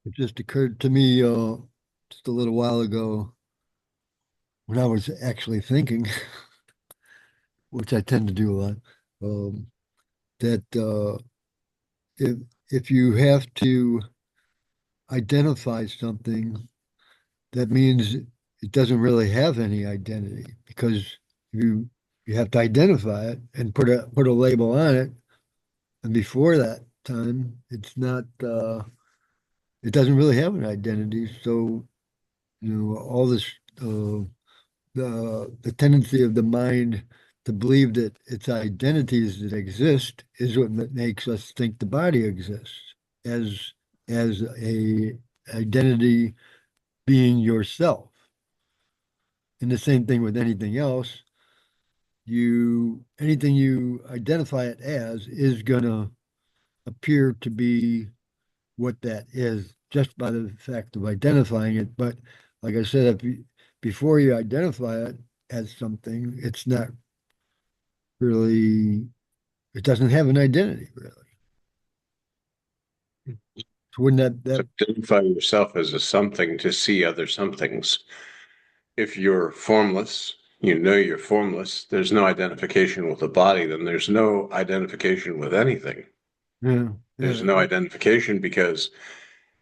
It just occurred to me just a little while ago when I was actually thinking, which I tend to do a lot, um, that if if you have to identify something, that means it doesn't really have any identity because you you have to identify it and put a label on it. And before that time, it's not it doesn't really have an identity. So, all this uh, the tendency of the mind to believe that its identities that exist is what makes us think the body exists as as a identity being yourself. And the same thing with anything else. Anything you identify it as is gonna appear to be what that is just by the fact of identifying it. But like I said, before you identify it as something, it's not really, it doesn't have an identity really. So wouldn't To identify yourself as a something to see other somethings. If you're formless, you know you're formless, there's no identification with the body, then there's no identification with anything. yeah, There's yeah, no identification because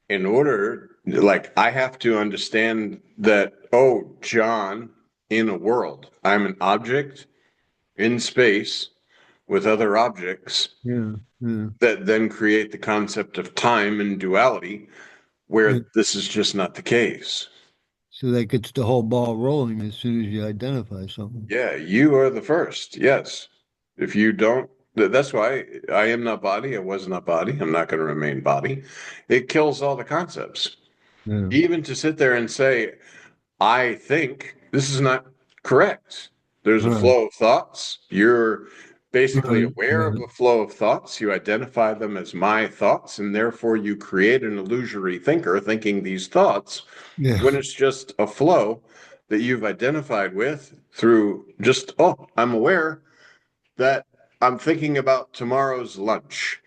in order, like, I have to understand that, oh, John, in a world, I'm an object in space with other objects yeah, yeah, that then create the concept of time and duality, yeah. where this is just not the case. So that gets the whole ball rolling as soon as you identify something. Yeah, you are the first. Yes. If you don't, that's why I am not body. I was not body. I'm not going to remain body. It kills all the concepts. Yeah. Even to sit there and say, I think this is not correct. There's a Right, flow of thoughts. You're basically right, aware of right. a flow of thoughts. You identify them as my thoughts, and therefore you create an illusory thinker thinking these thoughts Yeah. when it's just a flow that you've identified with through just, oh, I'm aware that I'm thinking about tomorrow's lunch.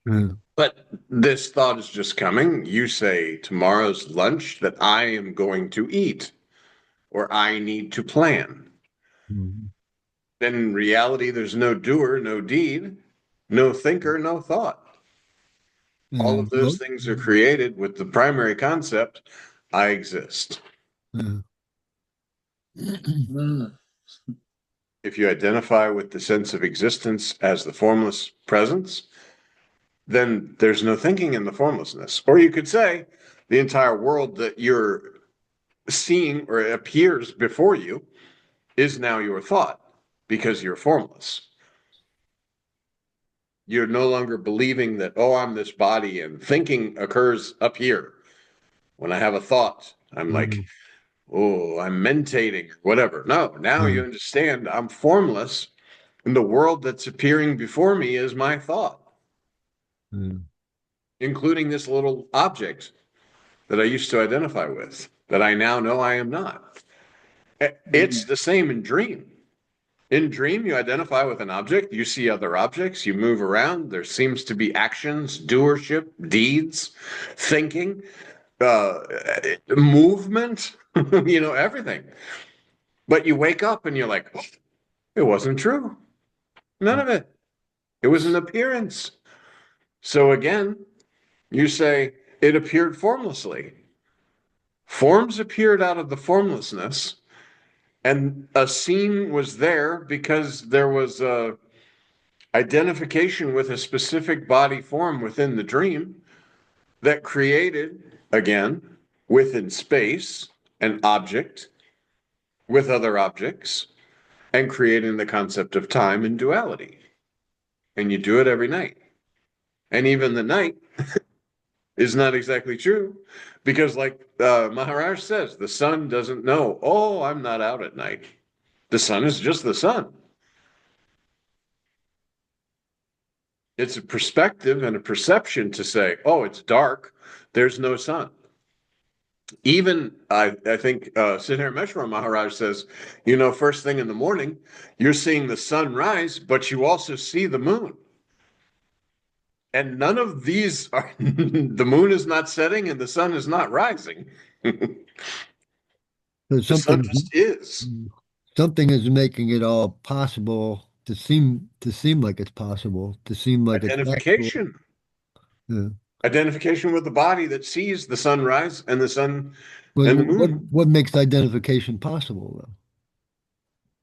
Yeah. But this thought is just coming. You say tomorrow's lunch that I am going to eat or I need to plan. Mhm. Then in reality, there's no doer, no deed, no thinker, no thought. All Yeah. of Well, those things are created with the primary concept I exist. yeah. Mm. If you identify with the sense of existence as the formless presence, then there's no thinking in the formlessness. Or you could say the entire world that you're seeing or appears before you is now your thought because you're formless. You're no longer believing that, oh, I'm this body and thinking occurs up here. When I have a thought, I'm like, Mhm. oh, I'm mentating, whatever. No, now Yeah. you understand I'm formless and the world that's appearing before me is my thought, Yeah. including this little object that I used to identify with, that I now know I am not. It's Mm. the same in dream. In dream, you identify with an object, you see other objects, you move around. There seems to be actions, doership, deeds, thinking, uh, movement, everything. But you wake up and you're like, oh, it wasn't true. None of it. It was an appearance. So again, you say it appeared formlessly. Forms appeared out of the formlessness, and a scene was there because there was a identification with a specific body form within the dream that created, again, within space, an object with other objects and creating the concept of time and duality. And you do it every night. And even the night is not exactly true because, like Maharaj says, the sun doesn't know, oh, I'm not out at night. The sun is just the sun. It's a perspective and a perception to say, oh, it's dark, there's no sun. Even I think Siddhar Meshwar Maharaj says, first thing in the morning, you're seeing the sun rise, but you also see the moon. And none of these are, the moon is not setting and the sun is not rising. So The sun just is. something is making it all possible to seem like it's possible, to seem like it's actual. Identification. Yeah. Identification with the body that sees the sunrise and the sun But and the moon. what makes identification possible though?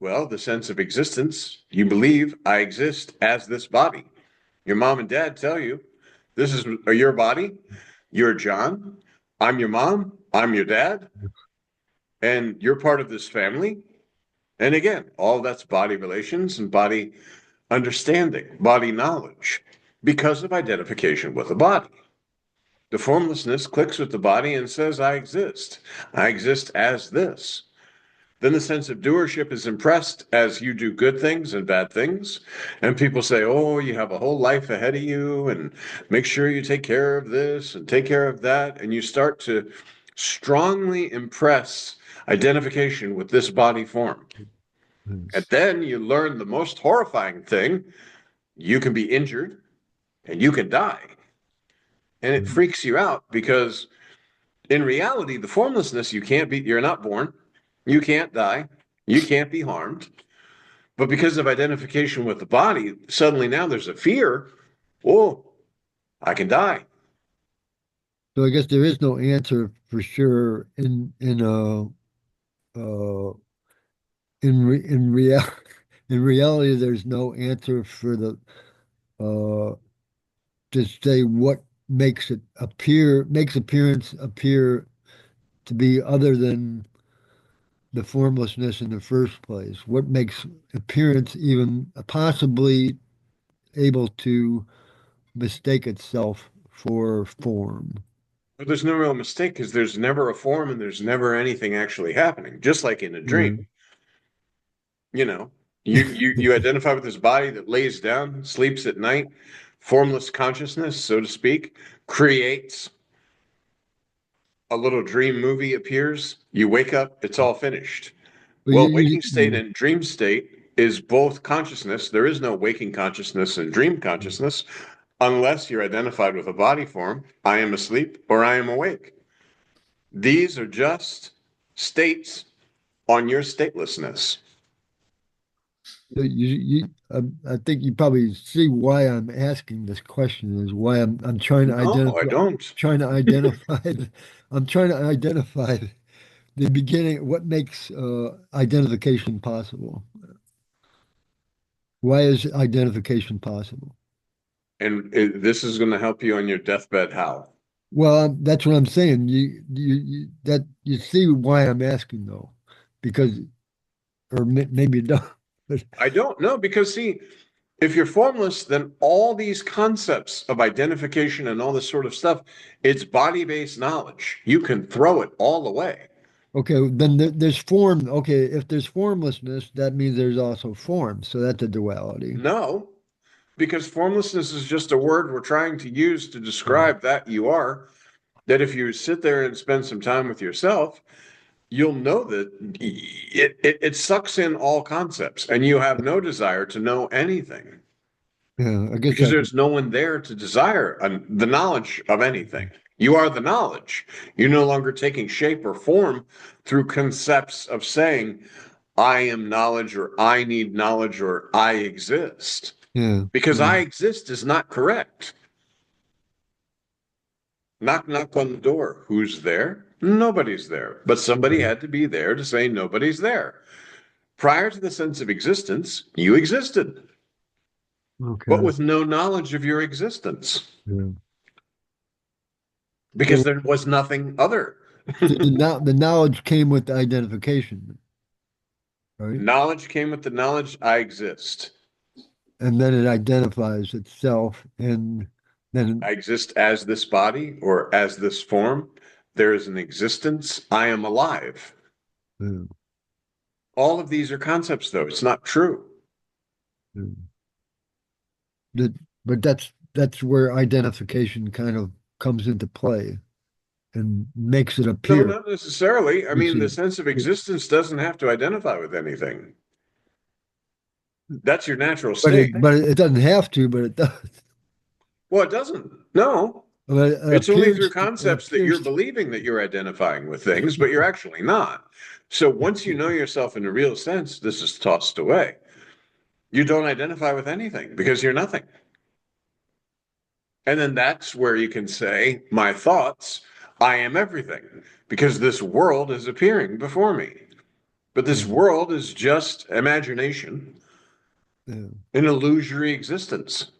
Well, the sense of existence. You believe I exist as this body. Your mom and dad tell you this is your body. You're John. I'm your mom. I'm your dad. And you're part of this family. And again, all that's body relations and body understanding, body knowledge, because of identification with the body. The formlessness clicks with the body and says, I exist. I exist as this. Then the sense of doership is impressed as you do good things and bad things. And people say, oh, you have a whole life ahead of you, and make sure you take care of this and take care of that. And you start to strongly impress identification with this body form. And Yes. then you learn the most horrifying thing: you can be injured and you can die. And it freaks you out because in reality, the formlessness, you're not born, you can't die, you can't be harmed. But because of identification with the body, suddenly now there's a fear. Oh, I can die. So I guess there is no answer for sure uh in real in reality there's no answer for the uh to say what makes appearance appear to be other than the formlessness in the first place. What makes appearance even possibly able to mistake itself for form? But there's no real mistake because there's never a form and there's never anything actually happening, just like in a dream. Yeah. You know, you identify with this body that lays down, sleeps at night, formless consciousness, so to speak, creates a little dream movie appears. You wake up, it's all finished. But Well, waking state and dream state is both consciousness. There is no waking consciousness and dream consciousness unless you're identified with a body form. I am asleep or I am awake. These are just states on your statelessness. I think you probably see why I'm asking this question is why I'm No, I don't. trying to identify I'm trying to identify the beginning what makes identification possible. Why is identification possible? And this is going to help you on your deathbed. How? Well, that's what I'm saying. You see why I'm asking though, because maybe you don't. But I don't know because, see, if you're formless, then all these concepts of identification and all this sort of stuff, it's body-based knowledge. You can throw it all away. okay, then there's form. Okay, if there's formlessness, that means there's also form. So that's a duality. No, because formlessness is just a word we're trying to use to Mm. describe that you are. That if you sit there and spend some time with yourself, you'll know that it sucks in all concepts and you have no desire to know anything Yeah, I guess because I there's no one there to desire the knowledge of anything. You are the knowledge. You're no longer taking shape or form through concepts of saying, I am knowledge, or I need knowledge, or I exist. yeah, Because yeah, I exist is not correct. Knock, knock on the door. Who's there? Nobody's there. But somebody okay, had to be there to say nobody's there. Prior to the sense of existence, you existed, but okay, with no knowledge of your existence yeah. because So, there was nothing other. so the knowledge came with the identification, right? Knowledge came with the knowledge I exist. And then it identifies itself, and then I exist as this body or as this form. There is an existence. I am alive. yeah, All of these are concepts, though. It's not true. yeah. That, but that's where identification kind of comes into play and makes it No, appear. not necessarily. I You mean, the see, sense of existence doesn't have to identify with anything. That's your natural state. but it doesn't have to, but it does. Well, it doesn't. No. Well, it It's only through appears, it concepts that you're appears, believing that you're identifying with things, but you're actually not. So once you know yourself in a real sense, this is tossed away. You don't identify with anything because you're nothing. And then that's where you can say, my thoughts, I am everything, because this world is appearing before me. But this yeah, world is just imagination, yeah, an illusory existence.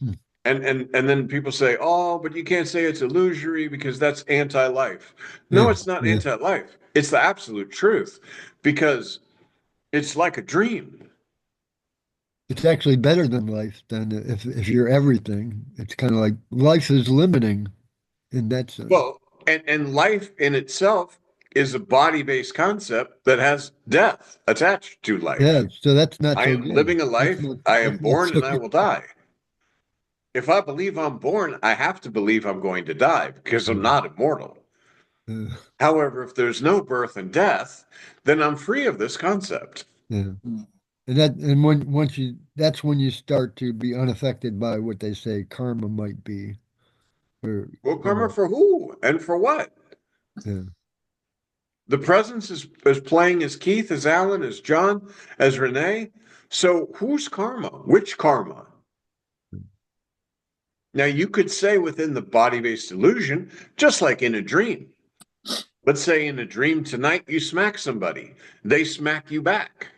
hmm, And then people say, "Oh, but you can't say it's illusory because that's anti-life." No, yeah, it's not yeah. anti-life. It's the absolute truth because it's like a dream. It's actually better than life. Than if you're everything, it's kind of like life is limiting in that sense. Well, and life in itself is a body-based concept that has death attached to Yeah, life. so that's not I so am good. living a life, I am That's not born so and I good. will die. If I believe I'm born, I have to believe I'm going to die because I'm not immortal. Yeah, However, if there's no birth and death, then I'm free of this concept. yeah. And when once you that's when you start to be unaffected by what they say karma might be. Or Well, karma for who and for what? yeah, The presence is playing as Keith, as Alan, as John, as Renee. So who's karma? Which karma? Now, you could say within the body based illusion, just like in a dream. Let's say in a dream tonight, you smack somebody, they smack you back.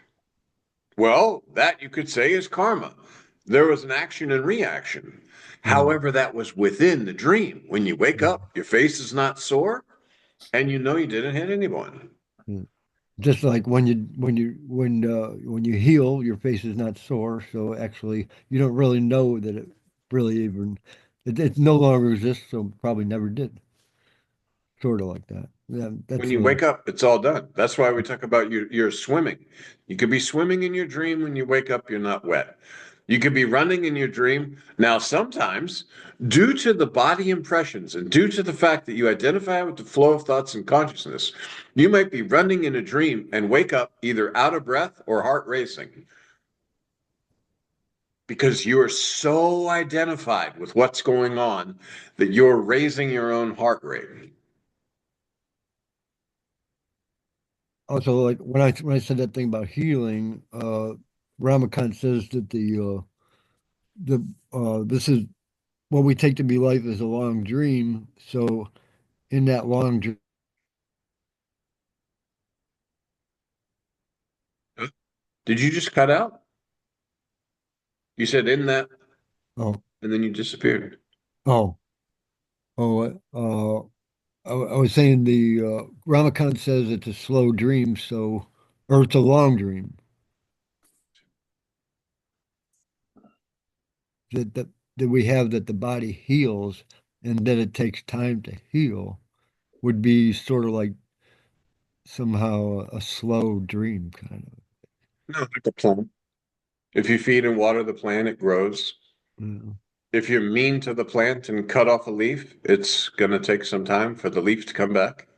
Well, that you could say is karma. There was an action and reaction. yeah, However, that was within the dream. When you wake yeah, up, your face is not sore and you know you didn't hit anyone. yeah. Just like when you heal, your face is not sore, so actually you don't really know that it really even it no longer exists, so probably never did. Sort of like that. Yeah, When that's you wake up, it's all done. That's why we talk about you're swimming. You could be swimming in your dream. When you wake up, you're not wet. You could be running in your dream. Now, sometimes, due to the body impressions and due to the fact that you identify with the flow of thoughts and consciousness, you might be running in a dream and wake up either out of breath or heart racing because you are so identified with what's going on that you're raising your own heart rate. also like when I said that thing about healing, Ramakant says that the this is what we take to be life is a long dream. So in that long dream, Did you just cut out? You said in that, oh, and then you disappeared. oh, oh, I was saying the Ramakant says it's a slow dream, so or it's a long dream that that we have that the body heals and that it takes time to heal would be sort of like somehow a slow dream kind No, like a plant. If you feed and water the plant, it grows. of. Yeah, If you're mean to the plant and cut off a leaf, it's going to take some time for the leaf to come back.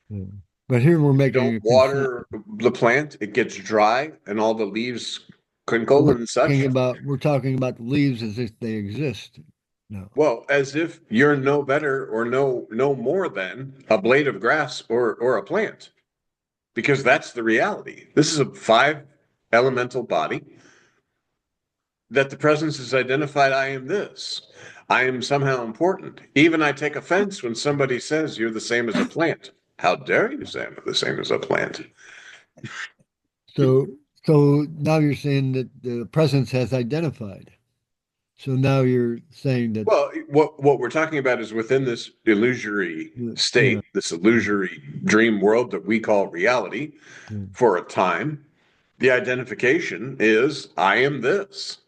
yeah. But here we're If you making don't a consent. water the plant, it gets dry and all the leaves crinkle and such. We're talking about the leaves as if they exist. No. Well, as if you're no better or no more than a blade of grass or a plant, because that's the reality. This is a five elemental body that the presence is identified. I am this. I am somehow important. Even I take offense when somebody says you're the same as a plant. How dare you say I'm the same as a plant? So so now you're saying that the presence has identified. So now you're saying that Well, what we're talking about is within this illusory yeah, state, this illusory dream world that we call reality yeah, for a time, the identification is I am this.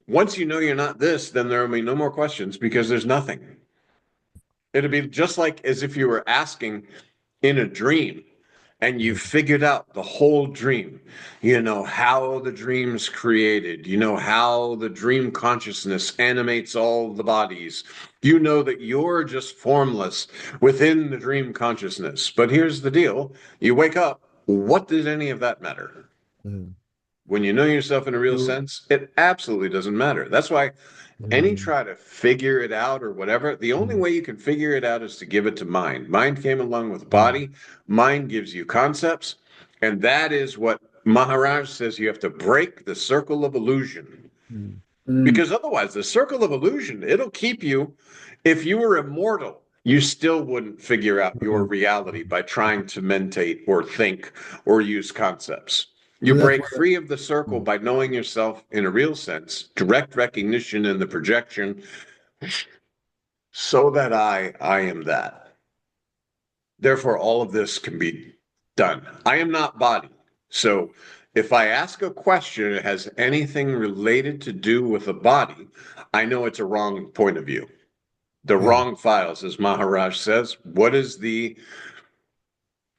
Once you know you're not this, then there will be no more questions because there's nothing. It'll be just like as if you were asking in a dream and you yeah, figured out the whole dream. You know how the dream's created, you know how the dream consciousness animates all the bodies. You know that you're just formless within the dream consciousness. But here's the deal you wake up, what did any of that matter? yeah. When you know yourself in a real sense, it absolutely doesn't matter. That's why any try to figure it out or whatever, the only way you can figure it out is to give it to mind. Mind came along with body. Mind gives you concepts. And that is what Maharaj says you have to break the circle of illusion. Because otherwise, the circle of illusion, it'll keep you. If you were immortal, you still wouldn't figure out your reality by trying to mentate or think or use concepts. You So that's break what free of the circle by knowing yourself in a real sense, direct recognition in the projection, so that I am that. Therefore, all of this can be done. I am not body. So if I ask a question that has anything related to do with the body, I know it's a wrong point of view. The wrong files, as Maharaj says. What is the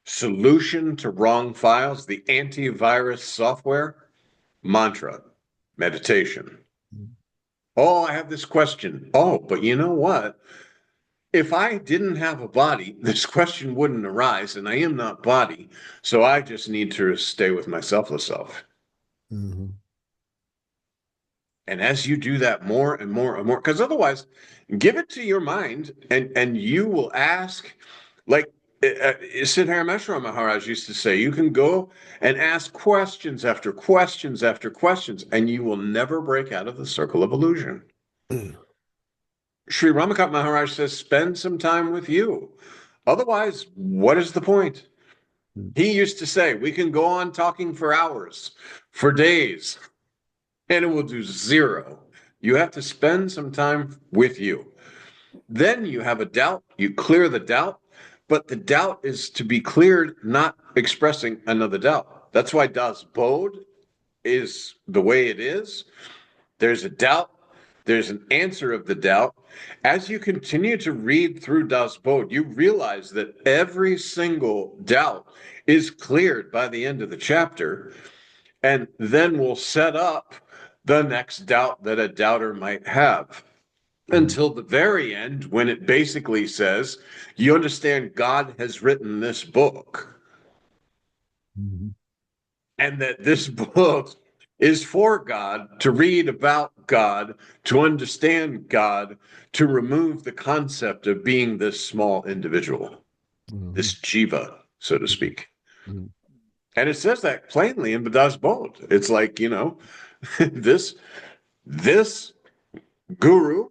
solution to wrong files? The antivirus software? Mantra, meditation. Oh, I have this question. Oh, but you know what? If I didn't have a body, this question wouldn't arise, and I am not body. So I just need to stay with my selfless self. And as you do that more and more and more, because otherwise, give it to your mind, and you will ask, like Siddhartha Maharaj used to say, you can go and ask questions after questions after questions, and you will never break out of the circle of illusion. Sri Ramakant Maharaj says, spend some time with you. Otherwise, what is the point? He used to say, we can go on talking for hours, for days, and it will do zero. You have to spend some time with you. Then you have a doubt, you clear the doubt, but the doubt is to be cleared, not expressing another doubt. That's why Das Bod is the way it is. There's a doubt, there's an answer of the doubt. As you continue to read through Das Bod, you realize that every single doubt is cleared by the end of the chapter, and then we'll set up the next doubt that a doubter might have until the very end, when it basically says, you understand God has written this book, and that this book is for God, to read about God, to understand God, to remove the concept of being this small individual, this jiva, so to speak. And it says that plainly in Das Bod. It's like, this this guru,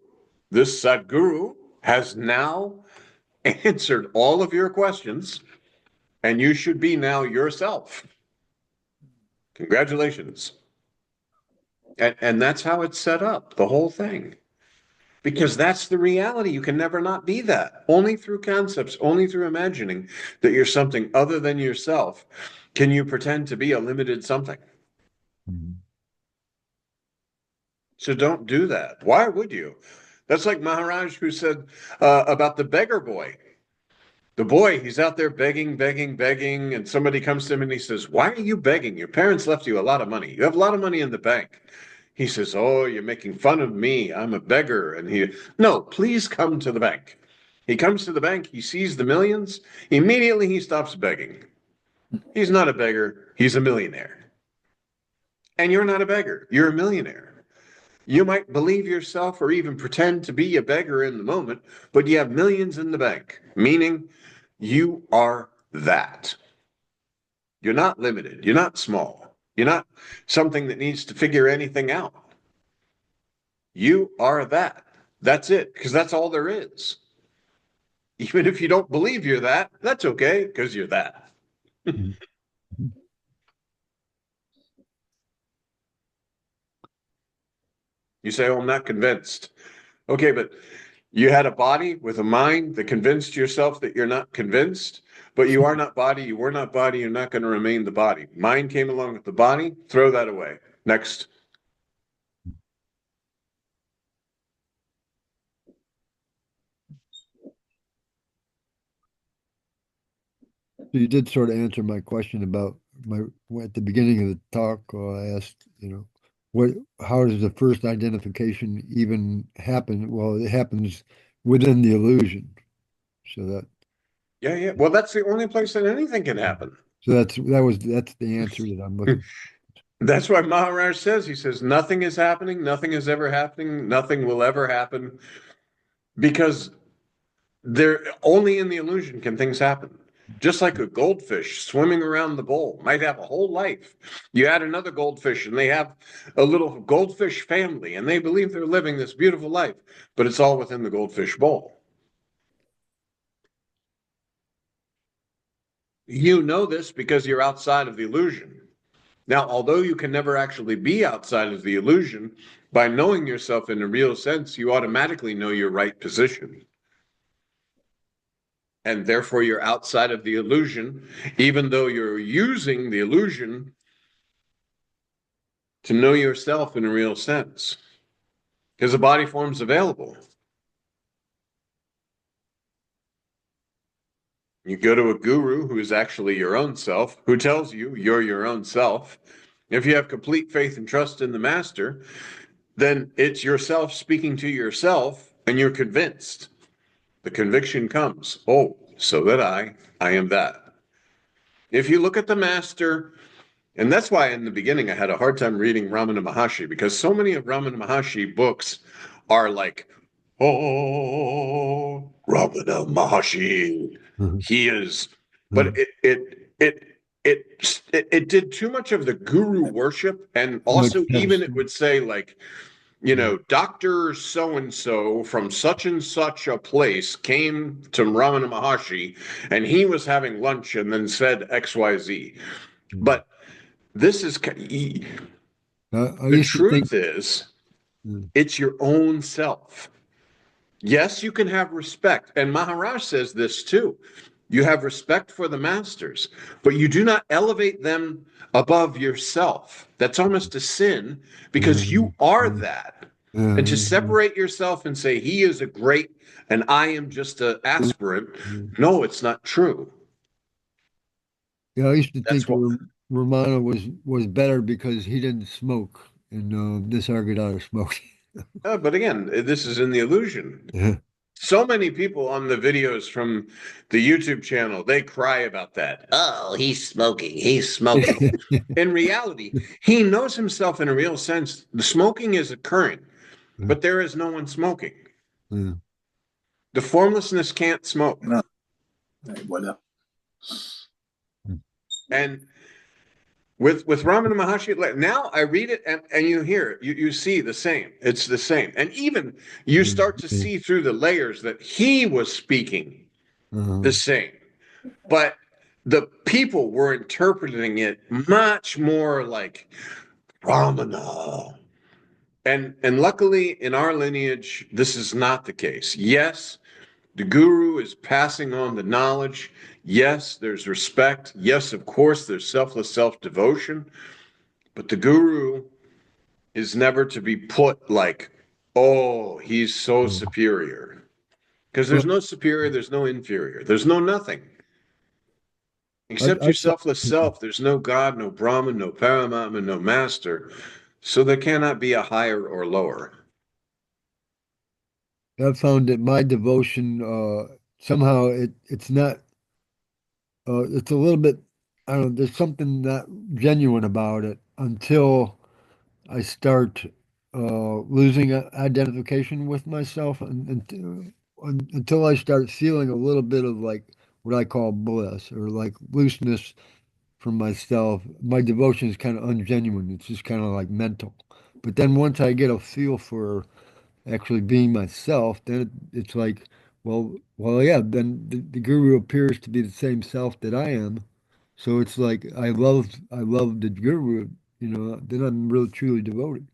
this Sadguru has now answered all of your questions, and you should be now yourself. Congratulations. And that's how it's set up, the whole thing. Because that's the reality. You can never not be that. Only through concepts, only through imagining that you're something other than yourself can you pretend to be a limited something. So don't do that. Why would you? That's like Maharaj who said about the beggar boy. The boy, he's out there begging, begging, begging, and somebody comes to him and he says, why are you begging? Your parents left you a lot of money. You have a lot of money in the bank. He says, oh, you're making fun of me. I'm a beggar. And no, please come to the bank. He comes to the bank. He sees the millions. Immediately he stops begging. He's not a beggar. He's a millionaire. And you're not a beggar. You're a millionaire. You might believe yourself or even pretend to be a beggar in the moment, but you have millions in the bank, meaning you are that. You're not limited. You're not small. You're not something that needs to figure anything out. You are that. That's it, because that's all there is. Even if you don't believe you're that, that's okay, because you're that. You say, oh, I'm not convinced. Okay, but you had a body with a mind that convinced yourself that you're not convinced, but you are not body, you were not body, you're not going to remain the body. Mind came along with the body, throw that away. Next. So you did sort of answer my question about my at the beginning of the talk. I asked, what, how does the first identification even happen? Well, it happens within the illusion. So Yeah. Well, that's the only place that anything can happen. that's the answer that I'm looking. That's why Maharaj says, he says, nothing is happening, nothing is ever happening, nothing will ever happen, because they're only in the illusion can things happen. Just like a goldfish swimming around the bowl might have a whole life. You add another goldfish and they have a little goldfish family and they believe they're living this beautiful life, but it's all within the goldfish bowl. You know this because you're outside of the illusion. Now, although you can never actually be outside of the illusion, by knowing yourself in a real sense, you automatically know your right position. And therefore, you're outside of the illusion, even though you're using the illusion to know yourself in a real sense, because the body form's available. You go to a guru who is actually your own self, who tells you you're your own self. If you have complete faith and trust in the master, then it's yourself speaking to yourself and you're convinced. The conviction comes, oh, so that I am that. If you look at the master, and that's why in the beginning I had a hard time reading Ramana Maharshi, because so many of Ramana Maharshi books are like, oh, Ramana Maharshi, Mhm. he is, but Mhm. it did too much of the guru worship, and Too much also even it pedestal. would say like, Dr. So and so from such and such a place came to Ramana Maharshi and he was having lunch and then said XYZ. Mhm. But this is the I used to think, truth is, mm, it's your own self. Yes, you can have respect. And Maharaj says this too. You have respect for the masters, but you do not elevate them above yourself. That's almost a sin because you are mm, that. And to mm, separate yourself and say, he is a great and I am just an aspirant, mm. no, it's not true. Yeah, I used to think That's what. Romano was better because he didn't smoke, and this argued out of smoking. But again, this is in the illusion. So many people on the videos from the YouTube channel, they cry about that. Oh, he's smoking. He's smoking. In reality, he knows himself in a real sense. The smoking is occurring, but there is no one smoking. The formlessness can't smoke. Et voilà. And with Ramana Maharshi, now I read it and you hear it, you see the same. It's the same. And even you start to see through the layers that he was speaking the same. But the people were interpreting it much more like Ramana. And luckily in our lineage, this is not the case. Yes, the guru is passing on the knowledge. Yes, there's respect. Yes, of course, there's selfless self-devotion. But the guru is never to be put like, oh, he's so superior. Because there's Well, no superior, there's no inferior, there's no nothing. Except I your selfless self, there's no God, no Brahman, no Paramatma, no master. So there cannot be a higher or lower. I found that my devotion somehow it's not it's a little bit I don't know, there's something not genuine about it until I start losing identification with myself and until I start feeling a little bit of like what I call bliss or like looseness from myself. My devotion is kind of ungenuine. It's just kind of like mental. But then once I get a feel for actually being myself, then it's like, yeah, then the guru appears to be the same self that I am. So it's like I love the guru, then I'm really truly devoted.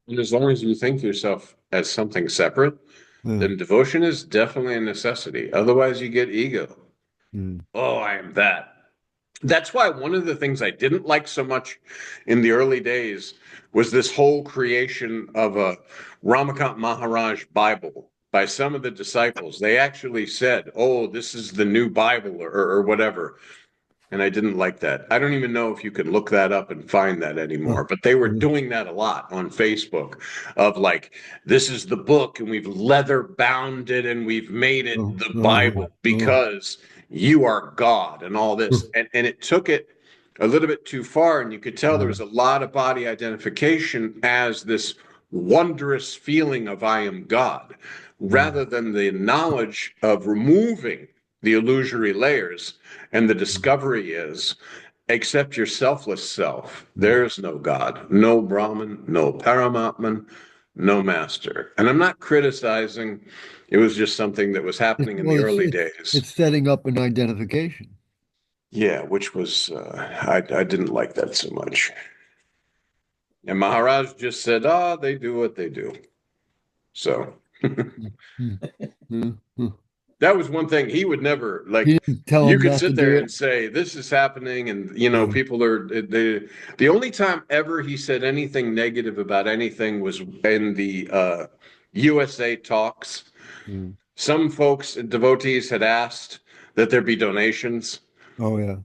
And as long as you think yourself as something separate, Yeah. then devotion is definitely a necessity. Otherwise, you get ego. Mm. Oh, I am that. That's why one of the things I didn't like so much in the early days was this whole creation of a Ramakant Maharaj Bible by some of the disciples. They actually said, oh, this is the new Bible or whatever. And I didn't like that. I don't even know if you can look that up and find that Uh, anymore, but they were uh, doing that a lot on Facebook of like, this is the book and we've leather bound it and we've made it uh, the uh, Bible uh, because you are God and all this. And it took it. a little bit too far, and you could tell there was a lot of body identification as this wondrous feeling of I am God, rather than the knowledge of removing the illusory layers. And the discovery is, accept your selfless self. There's no God, no Brahman, no Paramatman, no master. And I'm not criticizing. It was just something that was happening in the Well, early days. it's setting up an identification. Yeah, which was, I didn't like that so much. And Maharaj just said, oh, they do what they do. So that was one thing he would never, He like, didn't tell you him could not to sit do there it. and say, this is happening. And, you know, people are, the only time ever he said anything negative about anything was in the USA talks. Some folks, devotees, had asked that there be donations Oh yeah.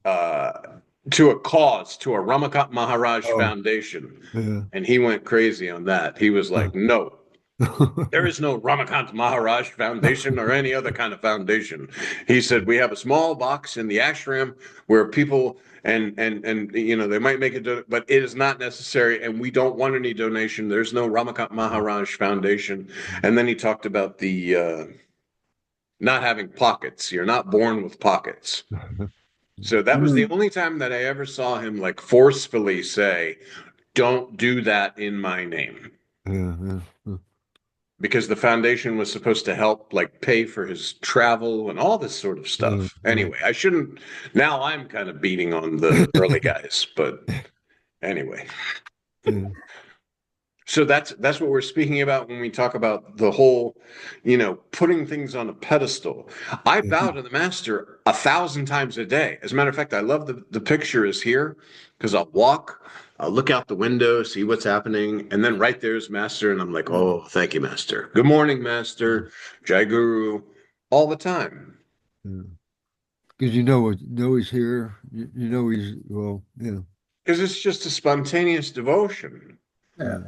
to a cause, to a Ramakant Maharaj Oh Foundation. yeah. And he went crazy on that. He was like, no, there is no Ramakant Maharaj Foundation or any other kind of foundation. He said, we have a small box in the ashram where people and you know, they might make it, but it is not necessary, and we don't want any donation. There's no Ramakant Maharaj Foundation. And then he talked about the not having pockets. You're not born with pockets. So that was the only time that I ever saw him like forcefully say, don't do that in my name. Because the foundation was supposed to help like pay for his travel and all this sort of stuff. Anyway, I shouldn't, now I'm kind of beating on the early guys, but anyway. So that's what we're speaking about when we talk about the whole, you know, putting things on a pedestal. I bow to the master 1,000 times a day. As a matter of fact, I love the picture is here because I'll walk, I'll look out the window, see what's happening, and then right there's master, and I'm like, oh, thank you, master. Good morning, master. Jai Guru, all the time. Because you know he's here. You know he's well, yeah. Because it's just a spontaneous devotion. Yeah.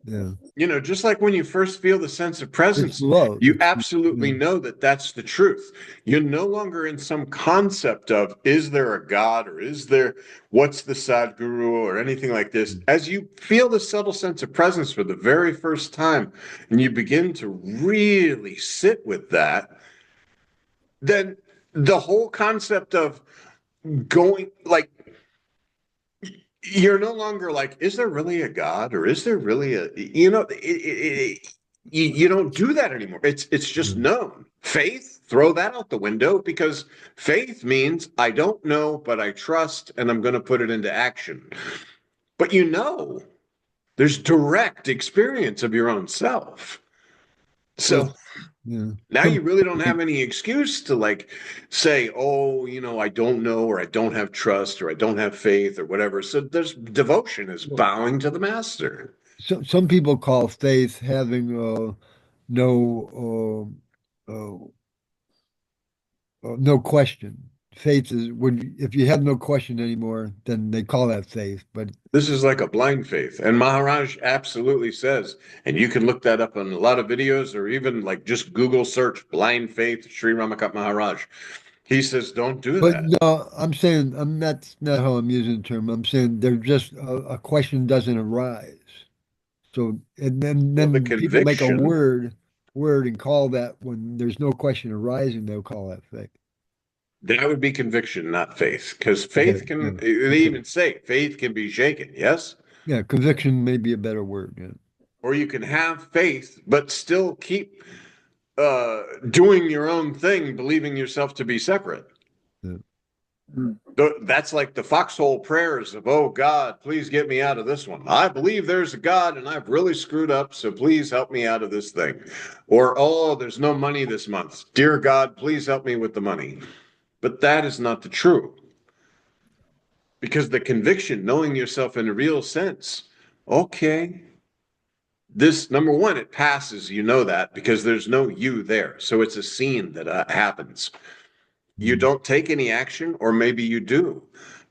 Yeah. You know, just like when you first feel the sense of presence, It's love. you absolutely know that that's the truth. You're no longer in some concept of, is there a God or is there, what's the Sadguru or anything like this. As you feel the subtle sense of presence for the very first time and you begin to really sit with that, then the whole concept of going, like, you're no longer like, is there really a God or is there really a, you know, you don't do that anymore. It's just known. Faith, throw that out the window because faith means I don't know, but I trust and I'm going to put it into action. But you know, there's direct experience of your own self. So Yeah. now you really don't have any excuse to like say, oh, you know, I don't know, or I don't have trust, or I don't have faith, or whatever. So there's devotion is bowing to the master. Some people call faith having no no question. Faith is when if you have no question anymore, then they call that faith. But This is like a blind faith. And Maharaj absolutely says, and you can look that up on a lot of videos, or even like just Google search blind faith, Sri Ramakant Maharaj. He says, don't do but that. no, I'm saying I'm not how I'm using the term. I'm saying there's just a question doesn't arise. So and Well, the then people make a conviction, word and call that when there's no question arising, they'll call that faith. that would be conviction, not faith. Because Okay, faith yeah, can, they okay. even say faith can be shaken, yes? Yeah, conviction may be a better word. Yeah. Or you can have faith, but still keep doing your own thing, believing yourself to be separate. Yeah. That's like the foxhole prayers of, oh God, please get me out of this one. I believe there's a God and I've really screwed up, so please help me out of this thing. Or, oh, there's no money this month. Dear God, please help me with the money. But that is not the true. Because the conviction, knowing yourself in a real sense, okay, this number one, it passes, you know that, because there's no you there. So it's a scene that happens. You don't take any action, or maybe you do,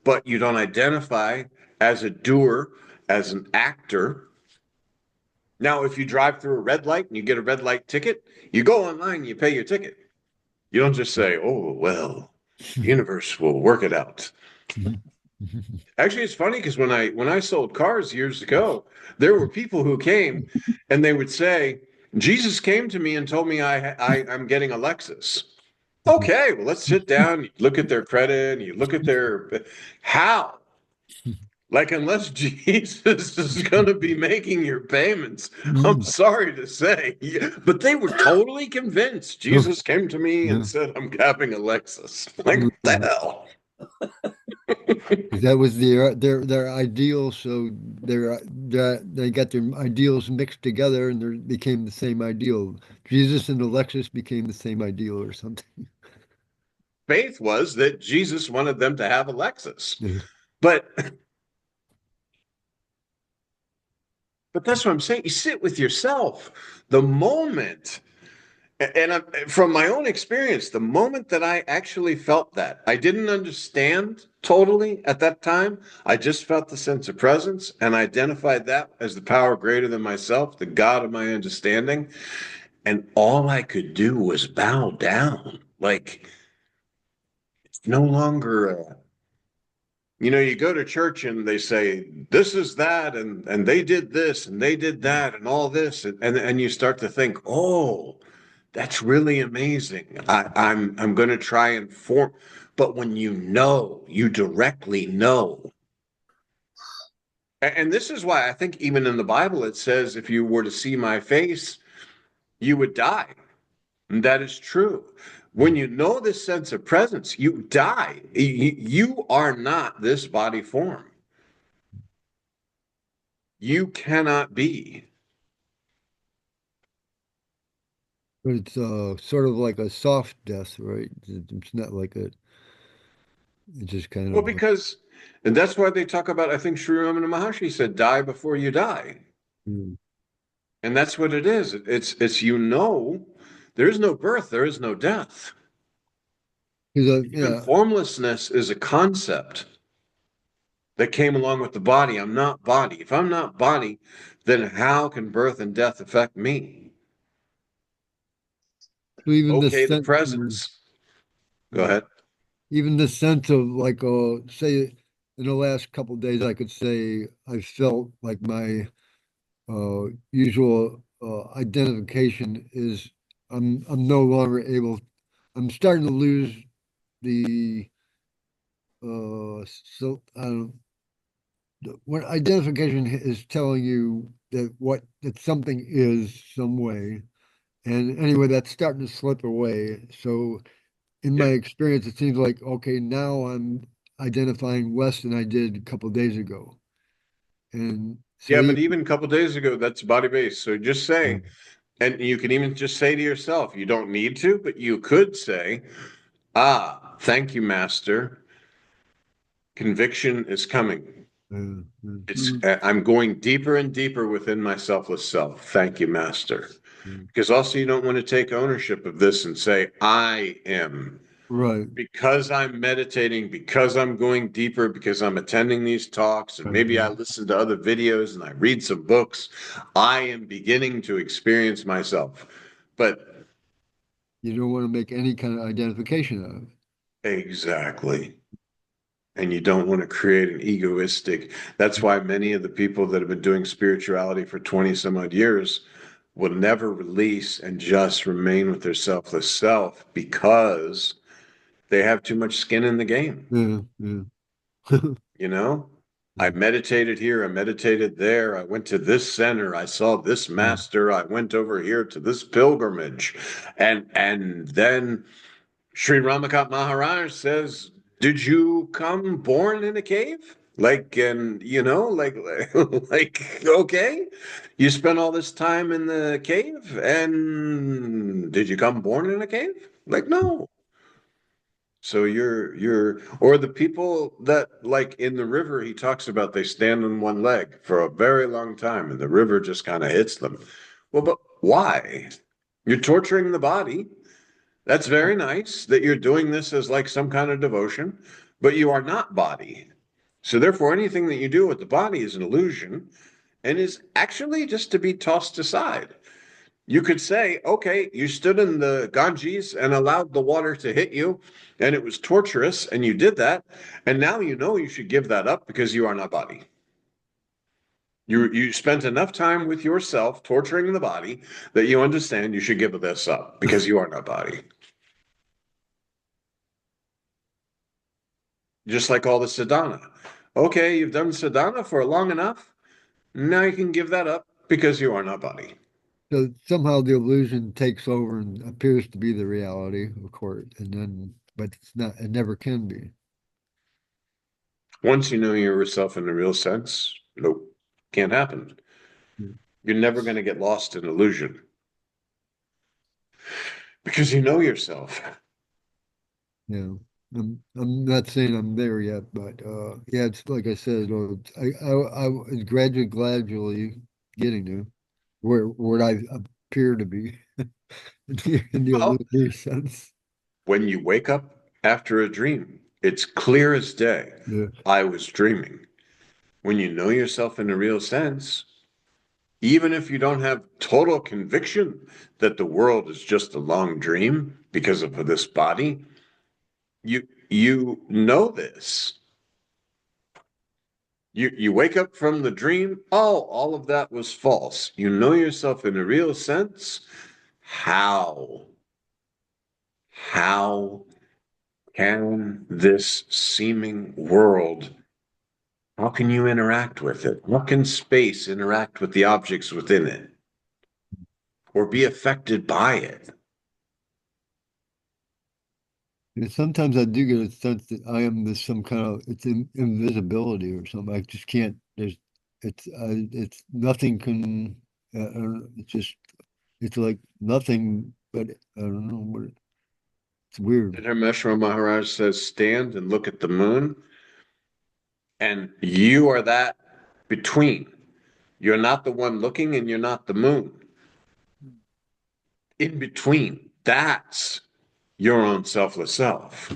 but you don't identify as a doer, as an actor. Now, if you drive through a red light and you get a red light ticket, you go online, you pay your ticket. You don't just say, oh, well, The universe will work it out. Actually, it's funny because when I sold cars years ago, there were people who came and they would say, Jesus came to me and told me I'm getting a Lexus. Okay, well, let's sit down, you look at their credit, and you look at their how. Like, unless Jesus is going to be making your payments, I'm sorry to say. But they were totally convinced. Jesus came to me and said, I'm having a Lexus. Like, what the hell? That was their ideal, so they got their ideals mixed together and they became the same ideal. Jesus and Alexis became the same ideal or something. Faith was that Jesus wanted them to have a Lexus. Yeah. But that's what I'm saying. You sit with yourself. The moment, and from my own experience, the moment that I actually felt that, I didn't understand totally at that time. I just felt the sense of presence and identified that as the power greater than myself, the God of my understanding. And all I could do was bow down. Like, it's no longer you go to church and they say this is that and they did this and they did that and all this and you start to think, oh, that's really amazing. I'm going to try and form, but when you directly know, and this is why I think even in the Bible it says if you were to see my face, you would die. And that is true. When you know this sense of presence, you die. You are not this body form. You cannot be. But it's sort of like a soft death, right? It's not like it's just kind Well, of and that's why they talk about, I think Sri Ramakant Maharaj said, die before you die. mm. And that's what it is. It's there is no birth, there is no death. 'Cause, Even yeah, formlessness is a concept that came along with the body. I'm not body. If I'm not body, then how can birth and death affect me? so even the Okay, the sense, presence. Go yeah, ahead. even the sense of like, say, in the last couple of days, I could say I felt like my usual identification is I'm no longer able. I'm starting to lose the so I don't when identification is telling you that something is some way, and anyway, that's starting to slip away. So in Yeah. my experience, it seems like okay, now I'm identifying less than I did a couple of days ago, and so Yeah, even but even a couple of days ago, that's body based. So just say, and you can even just say to yourself, you don't need to, but you could say, ah, thank you, Master. Conviction is coming. I'm going deeper and deeper within my selfless self. Thank you, Master. Because also you don't want to take ownership of this and say, I am. right, Because I'm meditating, because I'm going deeper, because I'm attending these talks, and right. maybe I listen to other videos and I read some books, I am beginning to experience myself. But You don't want to make any kind of identification out of it. exactly. And you don't want to create an egoistic. That's why many of the people that have been doing spirituality for 20 some odd years will never release and just remain with their selfless self because they have too much skin in the game. Yeah, yeah. You know, I meditated here, I meditated there, I went to this center, I saw this master, I went over here to this pilgrimage. And then Sri Ramakant Maharaj says, did you come born in a cave? Like, and like, okay, you spent all this time in the cave, and did you come born in a cave? Like, no. So or the people that like in the river, he talks about they stand on one leg for a very long time and the river just kind of hits them. Well, but why? You're torturing the body. That's very nice that you're doing this as like some kind of devotion, but you are not body. So therefore, anything that you do with the body is an illusion and is actually just to be tossed aside. You could say, okay, you stood in the Ganges and allowed the water to hit you, and it was torturous, and you did that, and now you know you should give that up because you are not body. You spent enough time with yourself torturing the body that you understand you should give this up because you are not body. Just like all the sadhana. Okay, you've done sadhana for long enough. Now you can give that up because you are not body. So somehow the illusion takes over and appears to be the reality, of course, and then, but it's not, it never can be. Once you know yourself in the real sense, nope, can't happen. Yeah. You're never going to get lost in illusion because you know yourself. Yeah. I'm not saying I'm there yet, but yeah, it's like I said, I was gradually getting there where I appear to be in the Well, illusory sense. when you wake up after a dream, it's clear as day. Yeah. I was dreaming. When you know yourself in the real sense, even if you don't have total conviction that the world is just a long dream because of this body, you know this. You wake up from the dream, oh, all of that was false. You know yourself in a real sense. How? How can this seeming world, how can you interact with it? How can space interact with the objects within it or be affected by it? And sometimes I do get a sense that I am this some kind of it's invisibility or something. I just can't. It's nothing can. I don't know, it's just it's like nothing. But I don't know what it's weird. And Hermeshwar Maharaj says, stand and look at the moon, and you are that between. You're not the one looking, and you're not the moon. In between, that's your own selfless self.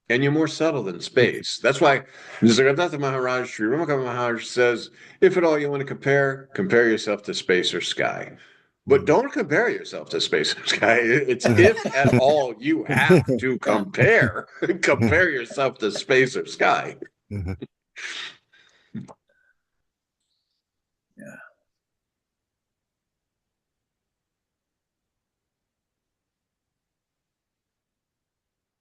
And you're more subtle than space. That's why Nisargadatta Maharaj, Sri Ramakant Maharaj says, if at all you want to compare yourself to space or sky. But don't compare yourself to space or sky. It's if at all you have to compare yourself to space or sky.